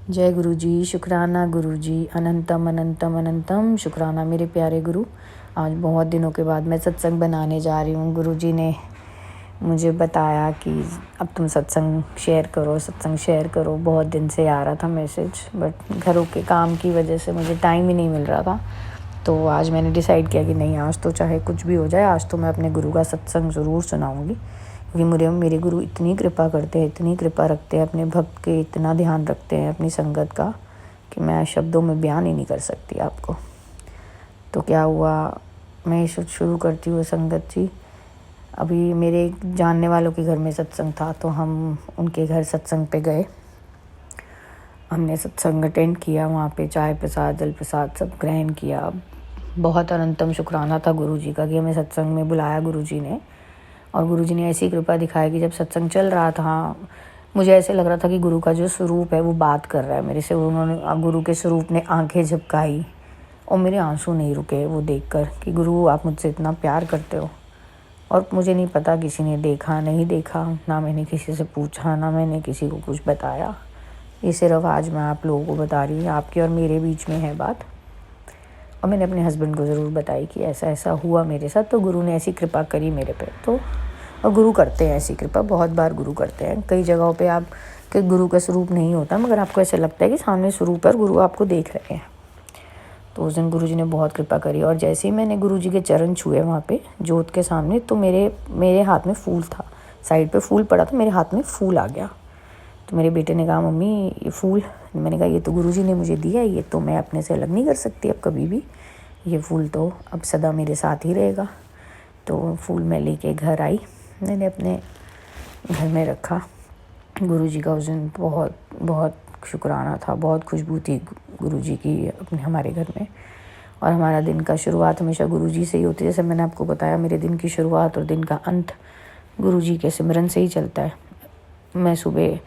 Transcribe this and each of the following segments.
जय गुरु जी, शुक्राना गुरु जी, अनंतम अनंतम अनंतम शुक्राना मेरे प्यारे गुरु। आज बहुत दिनों के बाद मैं सत्संग बनाने जा रही हूँ। गुरु जी ने मुझे बताया कि अब तुम सत्संग शेयर करो। बहुत दिन से आ रहा था मैसेज, बट घरों के काम की वजह से मुझे टाइम ही नहीं मिल रहा था। तो आज मैंने डिसाइड किया कि नहीं, आज तो चाहे कुछ भी हो जाए, आज तो मैं अपने गुरु का सत्संग ज़रूर सुनाऊँगी। क्योंकि मेरे गुरु इतनी कृपा करते हैं, इतनी कृपा रखते हैं, अपने भक्त के इतना ध्यान रखते हैं, अपनी संगत का, कि मैं शब्दों में बयान ही नहीं कर सकती आपको। तो क्या हुआ, मैं शुरू करती हूँ संगत जी। अभी मेरे जानने वालों के घर में सत्संग था, तो हम उनके घर सत्संग पे गए। हमने सत्संग अटेंड किया, वहाँ पे चाय प्रसाद जल प्रसाद सब ग्रहण किया। बहुत अनंतम शुक्राना था गुरु जी का कि हमें सत्संग में बुलाया गुरु जी ने। और गुरु जी ने ऐसी कृपा दिखाई कि जब सत्संग चल रहा था, मुझे ऐसे लग रहा था कि गुरु का जो स्वरूप है वो बात कर रहा है मेरे से। उन्होंने, गुरु के स्वरूप ने आंखें झपकाई और मेरे आंसू नहीं रुके वो देखकर कि गुरु आप मुझसे इतना प्यार करते हो। और मुझे नहीं पता, किसी ने देखा नहीं देखा, ना मैंने किसी से पूछा, ना मैंने किसी को कुछ बताया। ये सिर्फ आज मैं आप लोगों को बता रही हूँ, आपके और मेरे बीच में है बात। और मैंने अपने हस्बैंड को ज़रूर बताई कि ऐसा ऐसा हुआ मेरे साथ, तो गुरु ने ऐसी कृपा करी मेरे पे। तो और गुरु करते हैं ऐसी कृपा, बहुत बार गुरु करते हैं। कई जगहों पे आप के गुरु का स्वरूप नहीं होता, मगर आपको ऐसा लगता है कि सामने स्वरूप पर गुरु आपको देख रहे हैं। तो उस दिन गुरु जी ने बहुत कृपा करी। और जैसे ही मैंने गुरु जी के चरण छुए वहाँ पे जोत के सामने, तो मेरे हाथ में फूल था, साइड पे फूल पड़ा था, मेरे हाथ में फूल आ गया। तो मेरे बेटे ने कहा, मम्मी ये फूल। मैंने कहा, ये तो गुरु जी ने मुझे दिया है, ये तो मैं अपने से अलग नहीं कर सकती अब कभी भी। ये फूल तो अब सदा मेरे साथ ही रहेगा। तो फूल मैं लेके घर आई, मैंने अपने घर में रखा। गुरु जी का उस दिन बहुत बहुत शुक्राना था, बहुत खुशबू थी गुरु जी की अपने हमारे घर में। और हमारा दिन का शुरुआत हमेशा गुरु जी से ही होती है। जैसे मैंने आपको बताया, मेरे दिन की शुरुआत और दिन का अंत गुरु जी के सिमरन से ही चलता है। मैं सुबह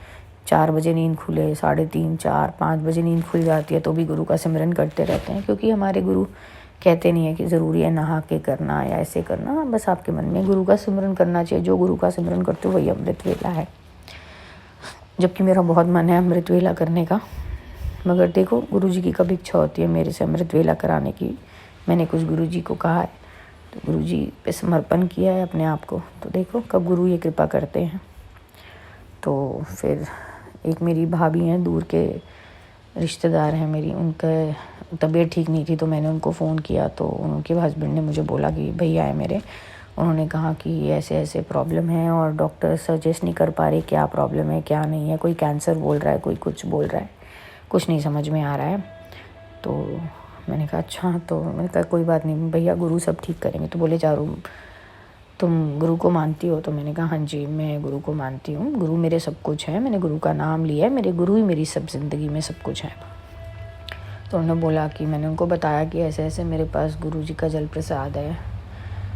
4 बजे नींद खुले, 3:30, 4, 5 बजे नींद खुल जाती है, तो भी गुरु का सिमरन करते रहते हैं। क्योंकि हमारे गुरु कहते नहीं है कि ज़रूरी है नहा के करना या ऐसे करना, बस आपके मन में गुरु का सिमरन करना चाहिए। जो गुरु का सिमरन करते हो वही अमृत वेला है। जबकि मेरा बहुत मन है अमृत वेला करने का, मगर देखो गुरु जी की कब इच्छा होती है मेरे से अमृत वेला कराने की। मैंने कुछ गुरु जी को कहा है, तो गुरु जी पे समर्पण किया है अपने आप को। तो देखो कब गुरु ये कृपा करते हैं। तो फिर एक मेरी भाभी हैं, दूर के रिश्तेदार हैं मेरी, उनका तबीयत ठीक नहीं थी, तो मैंने उनको फ़ोन किया। तो उनके हस्बैंड ने मुझे बोला कि भैया है मेरे, उन्होंने कहा कि ऐसे ऐसे प्रॉब्लम है और डॉक्टर सजेस्ट नहीं कर पा रहे क्या प्रॉब्लम है क्या नहीं है। कोई कैंसर बोल रहा है, कोई कुछ बोल रहा है, कुछ नहीं समझ में आ रहा है। तो मैंने कहा अच्छा। तो मैंने कहा कोई बात नहीं भैया, गुरु सब ठीक करेंगे। तो बोले चारू तुम गुरु को मानती हो? तो मैंने कहा हाँ जी, मैं गुरु को मानती हूँ, गुरु मेरे सब कुछ है, मैंने गुरु का नाम लिया है, मेरे गुरु ही मेरी सब ज़िंदगी में सब कुछ है। तो उन्होंने बोला कि, मैंने उनको बताया कि ऐसे ऐसे मेरे पास गुरु जी का जल प्रसाद है,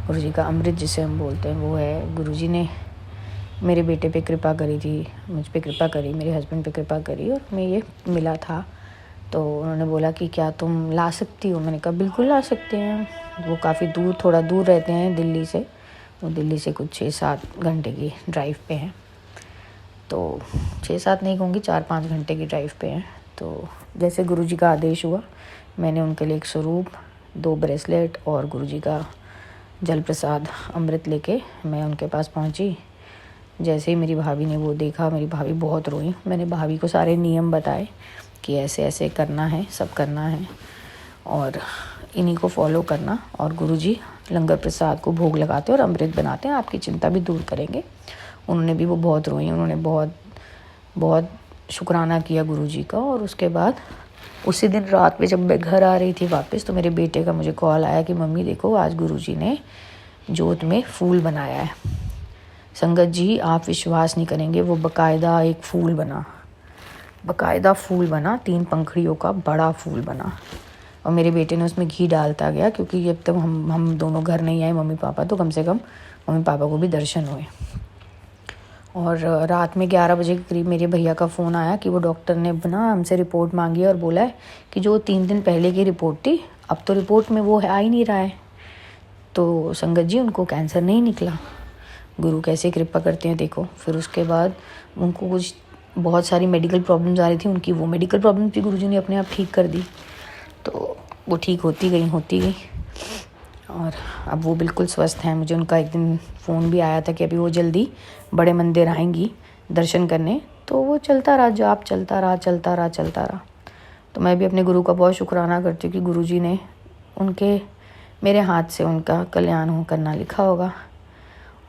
गुरु जी का अमृत जिसे हम बोलते हैं वो है। गुरु जी ने मेरे बेटे पे कृपा करी थी, मुझ पे कृपा करी, मेरे हस्बैंड पे कृपा करी, और मैं ये मिला था। तो उन्होंने बोला कि क्या तुम ला सकती हो? मैंने कहा बिल्कुल ला सकते हैं। वो काफ़ी दूर, थोड़ा दूर रहते हैं दिल्ली से, वो दिल्ली से कुछ 6-7 घंटे की ड्राइव पे हैं। तो 6-7 नहीं कहूँगी, 4-5 घंटे की ड्राइव पे हैं। तो जैसे गुरु जी का आदेश हुआ, मैंने उनके लिए एक स्वरूप, 2 ब्रेसलेट और गुरु जी का जल प्रसाद अमृत लेके मैं उनके पास पहुँची। जैसे ही मेरी भाभी ने वो देखा, मेरी भाभी बहुत रोई। मैंने भाभी को सारे नियम बताए कि ऐसे ऐसे करना है, सब करना है और इन्हीं को फॉलो करना। और गुरुजी लंगर प्रसाद को भोग लगाते हैं और अमृत बनाते हैं, आपकी चिंता भी दूर करेंगे। उन्होंने भी, वो बहुत रोई, उन्होंने बहुत बहुत शुक्राना किया गुरुजी का। और उसके बाद उसी दिन रात में जब मैं घर आ रही थी वापस, तो मेरे बेटे का मुझे कॉल आया कि मम्मी देखो आज गुरुजी ने जोत में फूल बनाया है। संगत जी आप विश्वास नहीं करेंगे, वो बाकायदा एक फूल बना, बाकायदा फूल बना, 3 पंखड़ियों का बड़ा फूल बना। और मेरे बेटे ने उसमें घी डालता गया, क्योंकि जब तक हम दोनों घर नहीं आए मम्मी पापा, तो कम से कम मम्मी पापा को भी दर्शन हुए। और रात में 11 बजे के करीब मेरे भैया का फ़ोन आया कि वो डॉक्टर ने ना हमसे रिपोर्ट मांगी और बोला है कि जो 3 दिन पहले की रिपोर्ट थी, अब तो रिपोर्ट में वो आ ही नहीं रहा है। तो संगत जी उनको कैंसर नहीं निकला। गुरु कैसे कृपा करते हैं देखो। फिर उसके बाद उनको कुछ बहुत सारी मेडिकल प्रॉब्लम्स आ रही थी उनकी, वो मेडिकल प्रॉब्लम्स भी गुरुजी ने अपने आप ठीक कर दी। तो वो ठीक होती गई और अब वो बिल्कुल स्वस्थ हैं। मुझे उनका एक दिन फ़ोन भी आया था कि अभी वो जल्दी बड़े मंदिर आएंगी दर्शन करने। तो वो चलता रहा, जाप चलता रहा। तो मैं भी अपने गुरु का बहुत शुक्राना करती हूँ कि गुरुजी ने मेरे हाथ से उनका कल्याण करना लिखा होगा।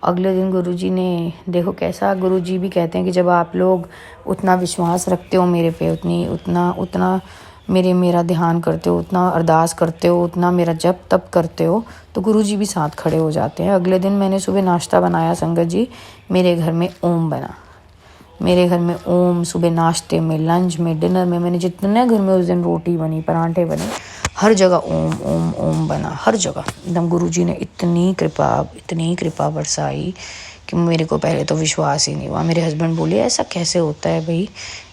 अगले दिन गुरुजी ने, देखो कैसा, गुरुजी भी कहते हैं कि जब आप लोग उतना विश्वास रखते हो मेरे पे, उतना मेरा ध्यान करते हो, उतना अरदास करते हो, उतना मेरा जप तप करते हो, तो गुरुजी भी साथ खड़े हो जाते हैं। अगले दिन मैंने सुबह नाश्ता बनाया संगत जी, मेरे घर में ओम बना। मेरे घर में ओम, सुबह नाश्ते में, लंच में, डिनर में, मैंने जितने घर में उस दिन रोटी बनी, पराठे बने, हर जगह ओम ओम ओम बना, हर जगह। एकदम गुरुजी ने इतनी कृपा बरसाई कि मेरे को पहले तो विश्वास ही नहीं हुआ। मेरे हस्बैंड बोले ऐसा कैसे होता है भाई,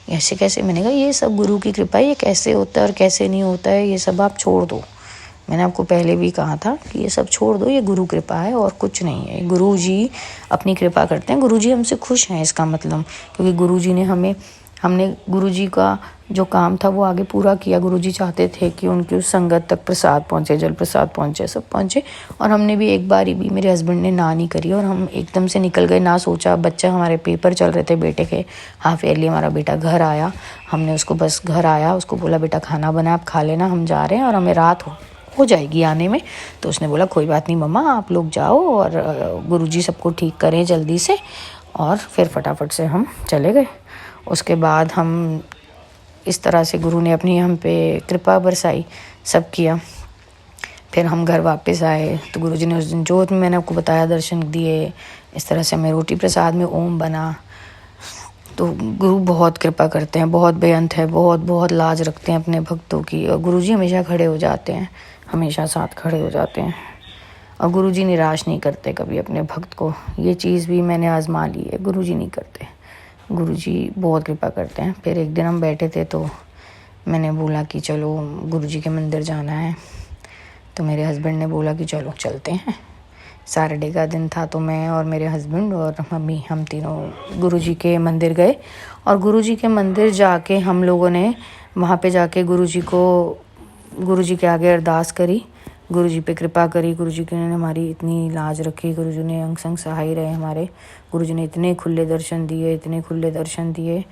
ऐसे कैसे? मैंने कहा ये सब गुरु की कृपा है, ये कैसे होता है और कैसे नहीं होता है ये सब आप छोड़ दो। मैंने आपको पहले भी कहा था कि ये सब छोड़ दो, ये गुरु कृपा है और कुछ नहीं है। गुरु जी अपनी कृपा करते हैं, गुरु जी हमसे खुश हैं, इसका मतलब, क्योंकि गुरु जी ने हमने गुरु जी का जो काम था वो आगे पूरा किया। गुरु जी चाहते थे कि उनकी उस संगत तक प्रसाद पहुँचे, जल प्रसाद पहुँचे, सब पहुँचे। और हमने भी एक बारी भी, मेरे हस्बैंड ने ना नहीं करी और हम एकदम से निकल गए, ना सोचा। बच्चा, हमारे पेपर चल रहे थे बेटे के, हाफ ईयरली, हमारा बेटा घर आया, हमने उसको बस घर आया, उसको बोला बेटा खाना बना, आप खा लेना, हम जा रहे हैं और हमें रात हो जाएगी आने में। तो उसने बोला कोई बात नहीं मम्मा, आप लोग जाओ और गुरुजी सबको ठीक करें जल्दी से। और फिर फटाफट से हम चले गए। उसके बाद हम इस तरह से गुरु ने अपनी हम पे कृपा बरसाई, सब किया। फिर हम घर वापस आए तो गुरुजी ने उस दिन जोत में, मैंने आपको बताया, दर्शन दिए। इस तरह से हमें रोटी प्रसाद में ओम बना। तो गुरु बहुत कृपा करते हैं, बहुत बेअंत है, बहुत लाज रखते हैं अपने भक्तों की। और गुरुजी हमेशा खड़े हो जाते हैं, हमेशा साथ खड़े हो जाते हैं। और गुरुजी निराश नहीं करते कभी अपने भक्त को। ये चीज़ भी मैंने आजमा ली है, गुरुजी नहीं करते, गुरुजी बहुत कृपा करते हैं। फिर एक दिन हम बैठे थे तो मैंने बोला कि चलो गुरुजी के मंदिर जाना है। तो मेरे हस्बैंड ने बोला कि चलो चलते हैं। सैटरडे का दिन था तो मैं और मेरे हस्बैंड और मम्मी, हम तीनों गुरुजी के मंदिर गए। और गुरुजी के मंदिर जाके हम लोगों ने वहाँ पे जाके गुरुजी के आगे अरदास करी, गुरुजी पे कृपा करी। गुरुजी ने हमारी इतनी लाज रखी, गुरुजी ने अंग संग सहाय रहे हमारे। गुरुजी ने इतने खुले दर्शन दिए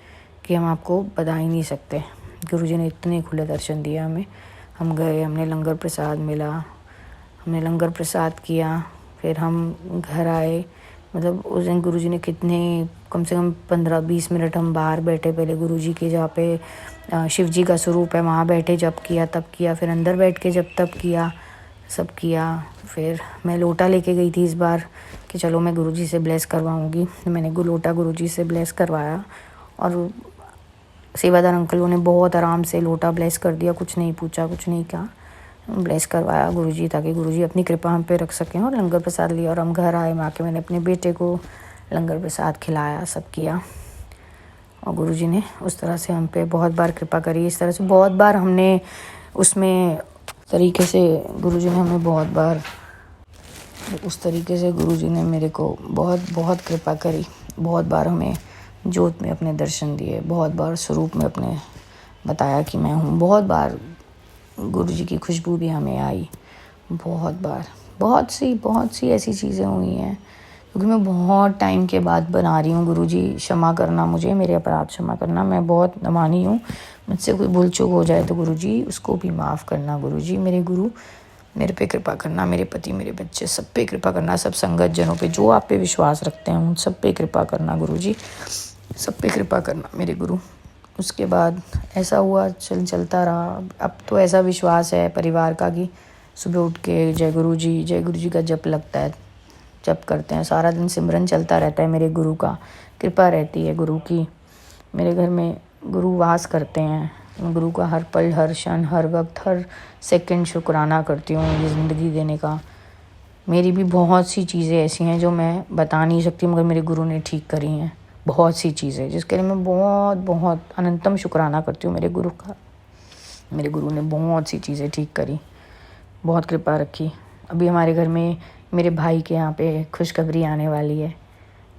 कि हम आपको बता ही नहीं सकते। गुरुजी ने इतने खुले दर्शन दिए हमें। हम गए, हमने लंगर प्रसाद मिला, हमने लंगर प्रसाद किया। फिर हम घर आए। मतलब उस दिन गुरुजी ने कम से कम 15-20 मिनट हम बाहर बैठे, पहले गुरुजी के जहाँ पे शिव जी का स्वरूप है वहाँ बैठे, जप किया, तप किया। फिर अंदर बैठ के जप तप किया, सब किया। फिर मैं लोटा लेके गई थी इस बार कि चलो मैं गुरुजी से ब्लेस करवाऊँगी। मैंने लोटा गुरुजी से ब्लेस करवाया और सेवादार अंकलों ने बहुत आराम से लोटा ब्लेस कर दिया, कुछ नहीं पूछा, कुछ नहीं कहा, ब्लेस करवाया गुरुजी, ताकि गुरुजी अपनी कृपा हम पे रख सकें। और लंगर प्रसाद लिया और हम घर आए। वहाँ के मैंने अपने बेटे को लंगर प्रसाद खिलाया, सब किया। और गुरुजी ने उस तरह से हम पे बहुत बार कृपा करी। इस तरह से बहुत बार हमने उसमें तरीके से गुरुजी ने हमें बहुत बार उस तरीके से गुरुजी ने मेरे को बहुत कृपा करी। बहुत बार हमें जोत में अपने दर्शन दिए, बहुत बार स्वरूप में अपने बताया कि मैं हूँ। बहुत बार गुरुजी की खुशबू भी हमें आई, बहुत बार। बहुत सी ऐसी चीज़ें हुई हैं क्योंकि मैं बहुत टाइम के बाद बना रही हूँ। गुरुजी क्षमा करना, मुझे मेरे अपराध क्षमा करना, मैं बहुत अमानी हूँ। मुझसे कोई भूल चूक हो जाए तो गुरुजी उसको भी माफ़ करना। गुरुजी मेरे गुरु, मेरे पे कृपा करना, मेरे पति, मेरे बच्चे, सब पे कृपा करना, सब संगत जनों पे जो आप पे विश्वास रखते हैं उन सब पे कृपा करना। गुरुजी सब पे कृपा करना मेरे गुरु। उसके बाद ऐसा हुआ, चलता रहा। अब तो ऐसा विश्वास है परिवार का कि सुबह उठ के जय गुरु जी का जप लगता है, जप करते हैं। सारा दिन सिमरन चलता रहता है। मेरे गुरु का कृपा रहती है, गुरु की। मेरे घर में गुरु वास करते हैं। मैं गुरु का हर पल, हर क्षण, हर वक्त, हर सेकंड शुक्राना करती हूँ ये ज़िंदगी देने का। मेरी भी बहुत सी चीज़ें ऐसी हैं जो मैं बता नहीं सकती, मगर मेरे गुरु ने ठीक करी हैं। बहुत सी चीज़ें जिसके लिए मैं बहुत अनंतम शुक्राना करती हूँ मेरे गुरु का। मेरे गुरु ने बहुत सी चीज़ें ठीक करी, बहुत कृपा रखी। अभी हमारे घर में मेरे भाई के यहाँ पे खुशखबरी आने वाली है।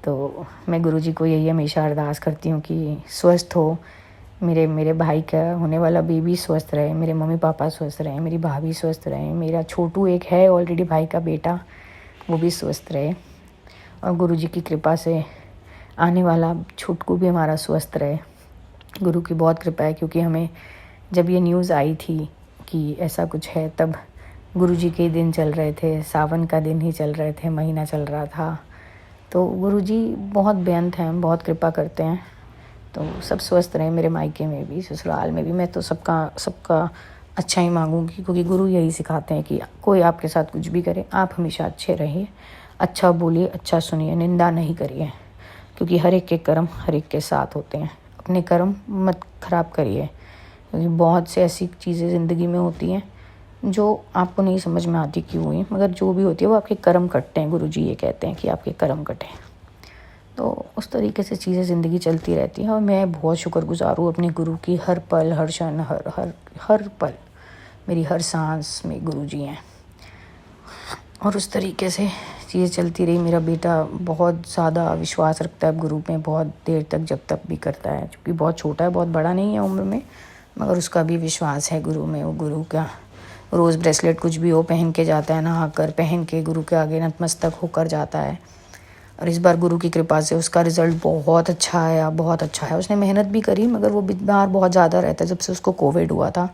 तो मैं गुरुजी को यही हमेशा अरदास करती हूँ कि स्वस्थ हो, मेरे भाई का होने वाला बेबी स्वस्थ रहे, मेरे मम्मी पापा स्वस्थ रहें, मेरी भाभी स्वस्थ रहे, मेरा छोटू एक है ऑलरेडी भाई का बेटा, वो भी स्वस्थ रहे, और गुरुजी की कृपा से आने वाला छोटू भी हमारा स्वस्थ रहे। गुरु की बहुत कृपा है, क्योंकि हमें जब ये न्यूज़ आई थी कि ऐसा कुछ है, तब गुरुजी के दिन चल रहे थे, सावन का दिन ही चल रहे थे, महीना चल रहा था। तो गुरुजी बहुत बेअंत हैं, बहुत कृपा करते हैं। तो सब स्वस्थ रहें, मेरे मायके में भी, ससुराल में भी। मैं तो सबका अच्छा ही मांगूंगी, क्योंकि गुरु यही सिखाते हैं कि कोई आपके साथ कुछ भी करे, आप हमेशा अच्छे रहिए, अच्छा बोलिए, अच्छा सुनिए, निंदा नहीं करिए, क्योंकि हर एक के कर्म हर एक के साथ होते हैं। अपने कर्म मत खराब करिए, क्योंकि बहुत से ऐसी चीज़ें ज़िंदगी में होती हैं जो आपको नहीं समझ में आती क्यों हुई, मगर जो भी होती है वो आपके कर्म कटते हैं। गुरुजी ये कहते हैं कि आपके कर्म कटें। तो उस तरीके से चीज़ें ज़िंदगी चलती रहती हैं, और मैं बहुत शुक्रगुज़ार हूँ अपने गुरु की। हर पल, हर क्षण, हर पल, मेरी हर सांस में गुरुजी हैं, और उस तरीके से चीज़ें चलती रही। मेरा बेटा बहुत ज़्यादा विश्वास रखता है गुरु में, बहुत देर तक जब तक भी करता है, क्योंकि बहुत छोटा है, बहुत बड़ा नहीं है उम्र में, मगर उसका भी विश्वास है गुरु में। वो गुरु का रोज़ ब्रेसलेट कुछ भी हो पहन के जाता है, नहा कर पहन के गुरु के आगे नतमस्तक होकर जाता है। और इस बार गुरु की कृपा से उसका रिज़ल्ट बहुत अच्छा आया, बहुत अच्छा है। उसने मेहनत भी करी, मगर वो बीमार बहुत ज़्यादा रहता है। जब से उसको कोविड हुआ था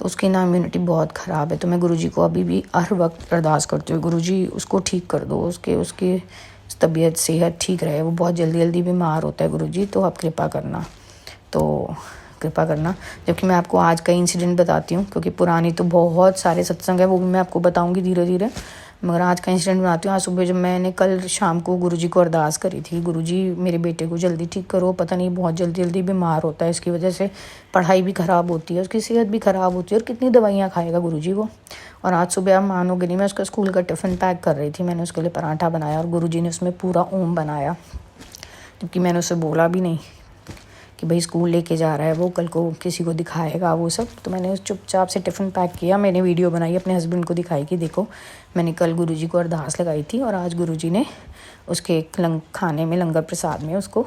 तो उसकी ना इम्यूनिटी बहुत ख़राब है। तो मैं गुरुजी को अभी भी हर वक्त अरदास करती हूँ, गुरुजी उसको ठीक कर दो, उसकी तबीयत सेहत ठीक रहे। वो बहुत जल्दी बीमार होता है गुरुजी, तो आप कृपा करना, तो कृपा करना। जबकि मैं आपको आज का इंसिडेंट बताती हूँ, क्योंकि पुरानी तो बहुत सारे सत्संग है, वो भी मैं आपको बताऊँगी धीरे धीरे, मगर आज का इंसिडेंट बनाती हूँ। आज सुबह जब मैंने कल शाम को गुरुजी को अरदास करी थी, गुरुजी मेरे बेटे को जल्दी ठीक करो, पता नहीं बहुत जल्दी बीमार होता है, इसकी वजह से पढ़ाई भी ख़राब होती है, उसकी सेहत भी ख़राब होती है, और कितनी दवाइयाँ खाएगा गुरुजी वो। और आज सुबह आप मानोगे नहीं, मैं उसका स्कूल का टिफ़िन पैक कर रही थी, मैंने उसके लिए पराठा बनाया, और गुरुजी ने उसमें पूरा ओम बनाया, जबकि मैंने उसे बोला भी नहीं कि भाई स्कूल लेके जा रहा है वो, कल को किसी को दिखाएगा वो सब। तो मैंने उस चुपचाप से टिफ़िन पैक किया, मैंने वीडियो बनाई, अपने हस्बैंड को दिखाई कि देखो मैंने कल गुरुजी को अरदास लगाई थी, और आज गुरुजी ने उसके खाने में, लंगर प्रसाद में उसको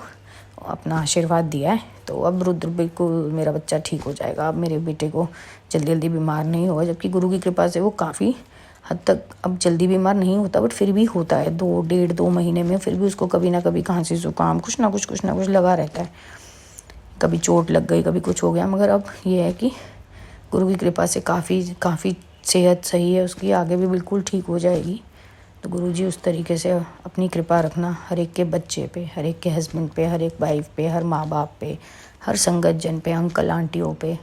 अपना आशीर्वाद दिया है। तो अब रुद्र बिल्कुल मेरा बच्चा ठीक हो जाएगा, अब मेरे बेटे को जल्दी बीमार नहीं होगा। जबकि गुरु की कृपा से वो काफ़ी हद तक अब जल्दी बीमार नहीं होता, बट फिर भी होता है 2 महीने में, फिर भी उसको कभी ना कभी खांसी जुकाम कुछ ना कुछ लगा रहता है। कभी चोट लग गई, कभी कुछ हो गया, मगर अब ये है कि गुरु की कृपा से काफ़ी सेहत सही है उसकी, आगे भी बिल्कुल ठीक हो जाएगी। तो गुरुजी उस तरीके से अपनी कृपा रखना हर एक के बच्चे पे, हर एक के हस्बैंड पे, हर एक वाइफ पे, हर माँ बाप पे, हर संगत जन पे, अंकल आंटियों पे,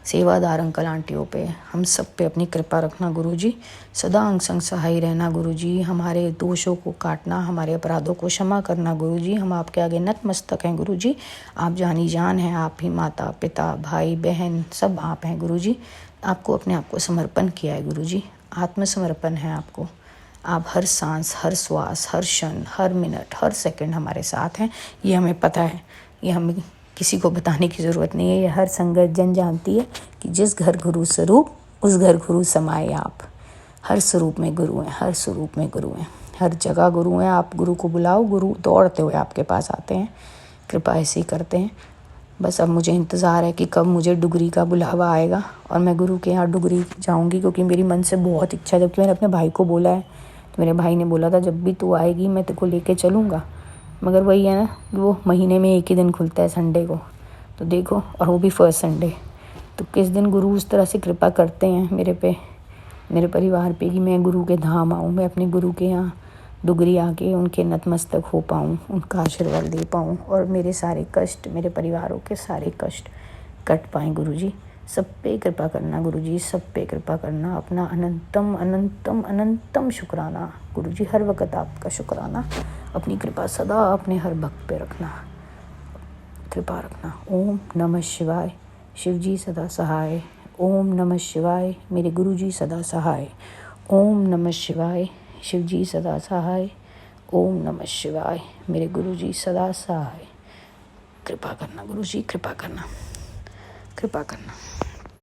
सेवादार अंकल आंटियों पे, हम सब पे अपनी कृपा रखना गुरुजी। सदा अंग संग सहाय रहना गुरुजी, हमारे दोषों को काटना, हमारे अपराधों को क्षमा करना गुरुजी। हम आपके आगे नतमस्तक हैं गुरुजी, आप जानी जान हैं, आप ही माता पिता भाई बहन सब आप हैं गुरुजी। आपको अपने आप को समर्पण किया है गुरुजी, आत्मसमर्पण है आपको। आप हर सांस, हर श्वास, हर क्षण, हर मिनट, हर सेकंड हमारे साथ हैं, ये हमें पता है, ये हमें किसी को बताने की ज़रूरत नहीं है, ये हर संगत जन जानती है कि जिस घर गुरु स्वरूप उस घर गुरु समाये आप। हर स्वरूप में गुरु हैं, हर स्वरूप में गुरु हैं, हर जगह गुरु हैं। आप गुरु को बुलाओ, गुरु दौड़ते हुए आपके पास आते हैं, कृपा ऐसे ही करते हैं। बस अब मुझे इंतज़ार है कि कब मुझे डुगरी का बुलावा आएगा और मैं गुरु के यहाँ डुगरी जाऊँगी, क्योंकि मेरी मन से बहुत इच्छा है। जबकि मैंने अपने भाई को बोला है, तो मेरे भाई ने बोला था जब भी तू आएगी मैं तेरे को लेके चलूँगा, मगर वही है ना, वो महीने में एक ही दिन खुलता है संडे को, तो देखो, और वो भी फर्स्ट संडे। तो किस दिन गुरु उस तरह से कृपा करते हैं मेरे पे, मेरे परिवार पे, कि मैं गुरु के धाम आऊँ, मैं अपने गुरु के यहाँ डुगरी आके उनके नतमस्तक हो पाऊँ, उनका आशीर्वाद ले पाऊँ, और मेरे सारे कष्ट, मेरे परिवारों के सारे कष्ट कट पाएँ गुरुजी। सब पे कृपा करना गुरुजी, सब पे कृपा करना। अपना अनंतम अनंतम अनंतम शुक्राना गुरुजी, हर वक्त आपका शुक्राना। अपनी कृपा सदा अपने हर भक्त पे रखना, कृपा रखना। ओम नमः शिवाय, शिवजी सदा सहाय। ओम नमः शिवाय, मेरे गुरुजी सदा सहाय। ओम नमः शिवाय, शिवजी सदा सहाय। ओम नमः शिवाय, मेरे गुरुजी सदा सहाय। कृपा करना गुरुजी, कृपा करना, कृपा करना।